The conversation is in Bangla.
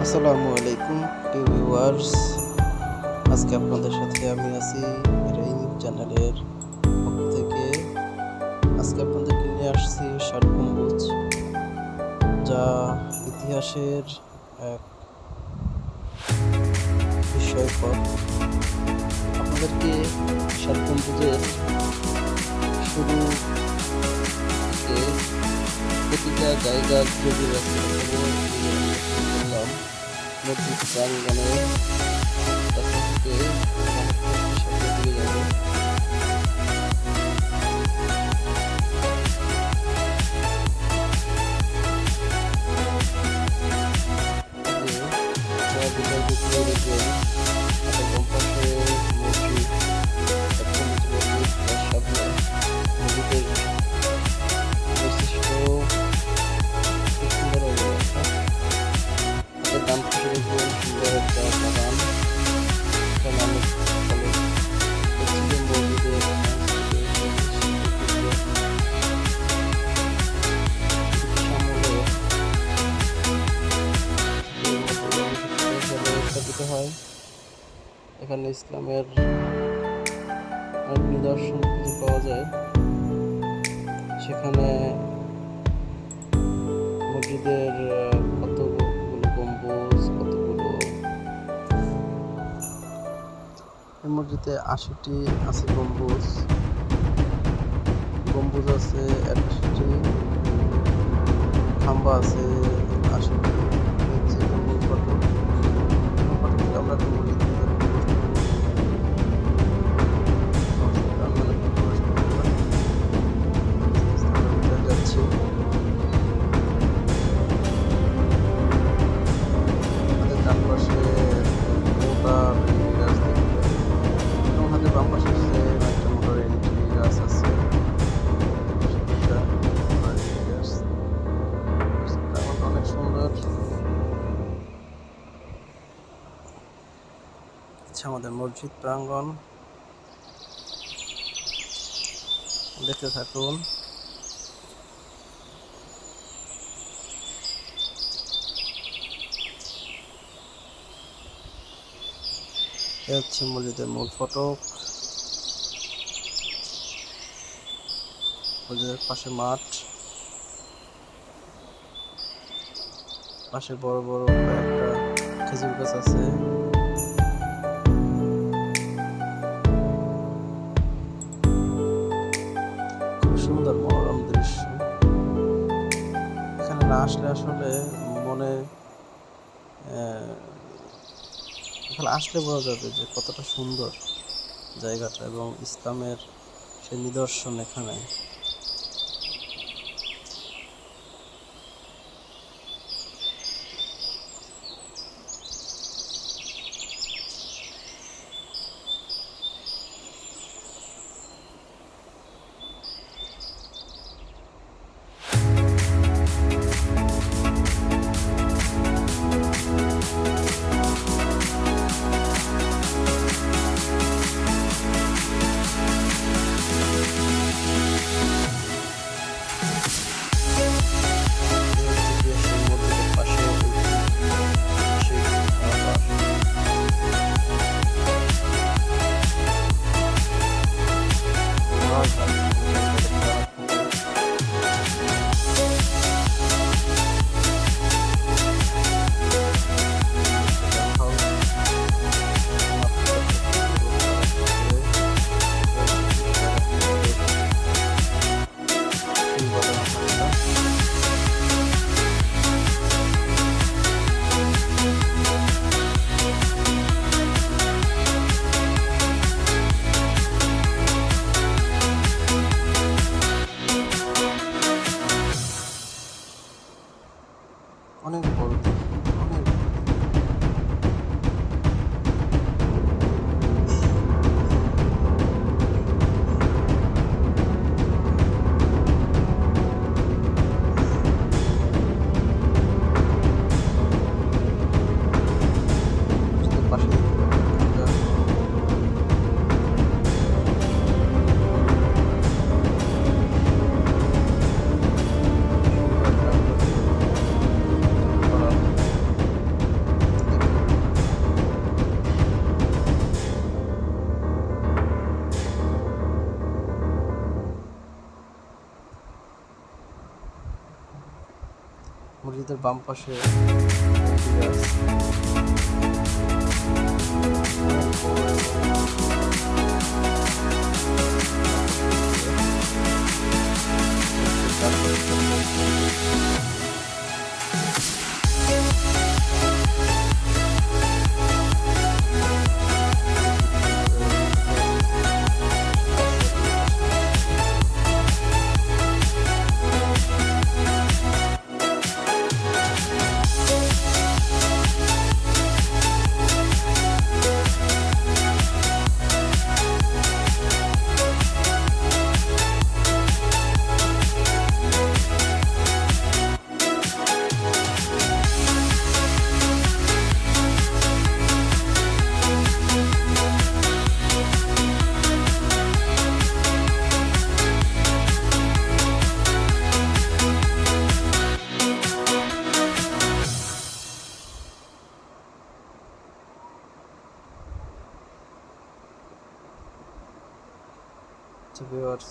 আসসালামু আলাইকুম ভিউয়ার্স। আজকে আপনাদের সাথে আমি আছি রেইন চ্যানেলের পক্ষ থেকে। আজকে আপনাদেরকে নিয়ে আসছি ষাট গম্বুজ, যা ইতিহাসের এক বিস্ময়কর। আপনাদেরকে ষাট গম্বুজের শুরু থেকে প্রতিটা জায়গা যদি বললাম, মসজিদ প্রাঙ্গণের কাছে থেকে সাথে দিয়ে যাবো। হয় এখানে ইসলামের নিদর্শন খুঁজে পাওয়া যায়। সেখানে মসজিদের কতগুলো গম্বুজ, এই মসজিদে 80টি আছে গম্বুজ আছে 81টি, খাম্বা আছে 80টি। আমরা যাচ্ছি। আমাদের ডান পাশে মোটার গাছ দেখবে, আমাদের বাম পাশে একটা মোটর এন্ট্রি গাছ আছে। অনেক সুন্দর। আমাদের মসজিদ প্রাঙ্গণ দেখতে থাকুন। এ হচ্ছে মসজিদের মূল ফটক। মসজিদের পাশে মাঠ, পাশে বড় বড় কয়েকটা খেজুর গাছ আছে। খুব সুন্দর মনোরম দৃশ্য। এখানে না আসলে আসলে মনে এখানে আসলে বোঝা যাবে যে কতটা সুন্দর জায়গাটা এবং ইসলামের সেই নিদর্শন এখানে। বাম পাশে একটি গাছ অনেক বড় এবং তারপরে ভিউয়ার্স